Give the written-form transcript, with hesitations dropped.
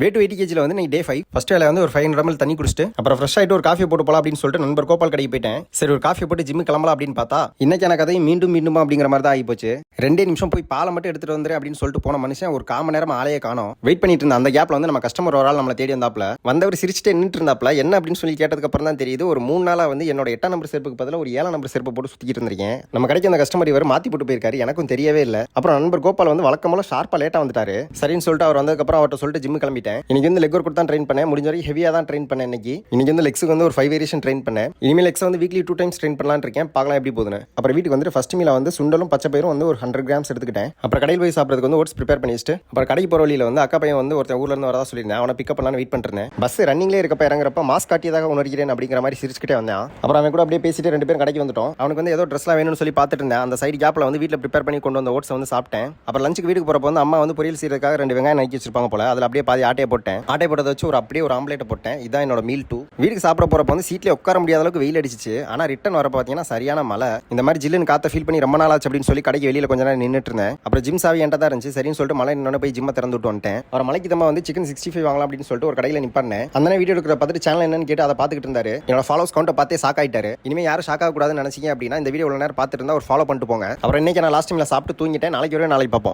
weight 80 kg வந்து நீ டே 5 first வேலை வந்து ஒரு 500 ml தண்ணி குடிச்சிட்டு அப்புறம் ஃப்ரெஷ் ஆயிட்டு ஒரு காஃபி போட்டு போலாம் அப்படின்னு சொல்லிட்டு நண்பர் கோபால் கடைக்கு போயிட்டேன். சரி ஒரு காஃபி போட்டு ஜிம் கிளம்பலாம் அப்படின்னு பார்த்தா இன்னைக்கான கதை மீண்டும் மீண்டும் அப்படிங்கிற மாதிரி தான் ஆகி போச்சு. 2 நிமிஷம் போய் பாலை மட்டும் எடுத்துட்டு வந்துரு அப்படின்னு சொல்லிட்டு போன மனுஷன் ஒரு 1/4 மணி நேரம் ஆளையே காணோம். வெயிட் பண்ணிட்டு இருந்த அந்த கேப்ல வந்து நம்ம கஸ்டமர் ஒரு ஆள் நம்மளை தேடி வந்தாப்ல. வந்தவர் சிரிச்சுட்டே நின்றுட்டு இருந்தாப்ல. என்ன அப்படின்னு சொல்லி கேட்டதுக்கு அப்புறம் தான் தெரியுது ஒரு 3 நாளா வந்து என்னோட 8ஆம் நம்பர் செருப்புக்கு பதிலாக ஒரு 7ஆம் நம்பர் செருப்பு போட்டு சுத்திட்டு இருந்திருக்கேன். நம்ம கடைக்கு அந்த கஸ்டமர் இவர் மாத்தி போட்டு போயிருக்காரு. எனக்கும் தெரியவே இல்லை. அப்புறம் நண்பர் கோபால் வந்து வழக்கம்போல ஷார்ப்பா லேட்டா வந்துட்டாரு. சரின்னு சொல்லிட்டு அவர் வந்ததுக்கப்புறம் அவர்கிட்ட சொல்லிட்டு ஜிம் கிளம்பிட்டேன். இன்னைக்கு வந்து லெக் ஒர்க் தான் ட்ரெயின் பண்ணேன். முடிஞ்ச வரைக்கும் ஹெவியா தான் ட்ரெயின் பண்ணேன். இன்னைக்கு வந்து லெக்ஸுக்கு வந்து ஒரு 5 வேரியேஷன் ட்ரெயின் பண்ணேன். இனிமேல் லெக்ஸ் வந்து வீக்லி 2 டைம்ஸ் ட்ரெயின் பண்ணலாம்னு இருக்கேன். பார்க்கலாம் எப்படி போகுதுன்னு. அப்புறம் வீட்டுக்கு வந்து ஃபர்ஸ்ட் மீல வந்து சுண்டலும் பச்சை பயிரும் வந்து ஒரு 100 கிராம்ஸ் எடுத்துக்கிட்டேன். அப்புறம் கடையில் போய் சாப்பிட்றதுக்கு வந்து ஓட்ஸ் ப்ரிப்பேர் பண்ணி வச்சுட்டு அப்புறம் கடைக்கு போகிற வழியில் வந்து அக்கா பையன் வந்து ஒருத்தன் ஊர்ல இருந்து வரதா சொல்லியிருந்தேன். அவனை பிக்கப் பண்ணலான்னு வெயிட் பண்ணிருந்தேன். பஸ் ரன்னிங்லேயே இருக்கப்ப இறங்குறப்ப மாஸ்க் காட்டியதாக உணர்கிறேன் அப்படிங்கிற மாதிரி சிரிச்சுக்கிட்டே வந்தான். அப்புறம் அவன் கூட அப்படியே பேசிட்டு 2 பேரும் கடைக்கு வந்துட்டோம். அவனுக்கு வந்து ஏதோ ட்ரெஸ்லாம் வேணும்னு சொல்லி பார்த்துட்டு இருந்தேன். அந்த சைடு கேப்ல வந்து வீட்டில் ப்ரிப்பேர் பண்ணி கொண்டு வந்த ஓட்ஸ் வந்து சாப்பிட்டேன். அப்புறம் லஞ்சுக்கு வீட்டுக்கு போகிறப்ப வந்து அம்மா வந்து பொரியல் செய்யறதுக்காக 2 வெங்காயம் நறுக்கி வச்சிருப்பாங்க போல. அதில் அப்படியே பாதி ஆட்டையை போட்டேன். ஆட்டை போட்டதை வச்சு அப்படியே ஒரு ஆம்லேட் போட்டேன். இதான் என்னோட மீல் 2. வீட்டுக்கு சாப்பிட போறப்ப வந்து சீட்லேயே உட்கார முடியாத அளவுக்கு வெயில் அடிச்சிச்சு. ஆனால் ரிட்டன் வரப்ப பார்த்தீங்கன்னா சரியான மழை. இந்த மாதிரி ஜில்லுன்னு காற்ற ஃபீல் பண்ணி ரொம்ப நாள் ஆச்சு அப்படின்னு சொல்லி கடைக்கு வெளியில் கொஞ்ச நேரம் நின்றுட்டு இருந்தேன். அப்புறம் ஜிம் சாவி என்கிட்ட தான் இருந்துச்சு. சரின்னு சொல்லிட்டு மழை நின்று போய் ஜிம்மை திறந்து விட்டு வந்துட்டேன். ஒரு மலைக்கு தம்மா வந்து சிக்கன் 65 வாங்கலாம் அப்படின்னு சொல்லிட்டு ஒரு கடையில் நிப்பானேன். அந்த வீடியோ எடுக்கிற பார்த்துட்டு சேனல் என்னன்னு கேட்டு அதை பார்த்துட்டு இருந்தாரு. என்னோட ஃபாலோஸ் கவுண்டை பார்த்தே ஷாக் ஆயிட்டாரு. இனிமேல் யாரும் ஷாக் ஆகக்கூடாதுன்னு நினைச்சீங்க அப்படின்னா இந்த வீடியோ நேரம் பார்த்துட்டு இருந்தா ஒரு ஃபாலோ பண்ணிட்டு போங்க. அப்புறம் இன்னைக்கு நான் லாஸ்ட் டைம்ல சாப்பிட்டு தூங்கிட்டேன். நாளைக்கு பார்ப்போம்.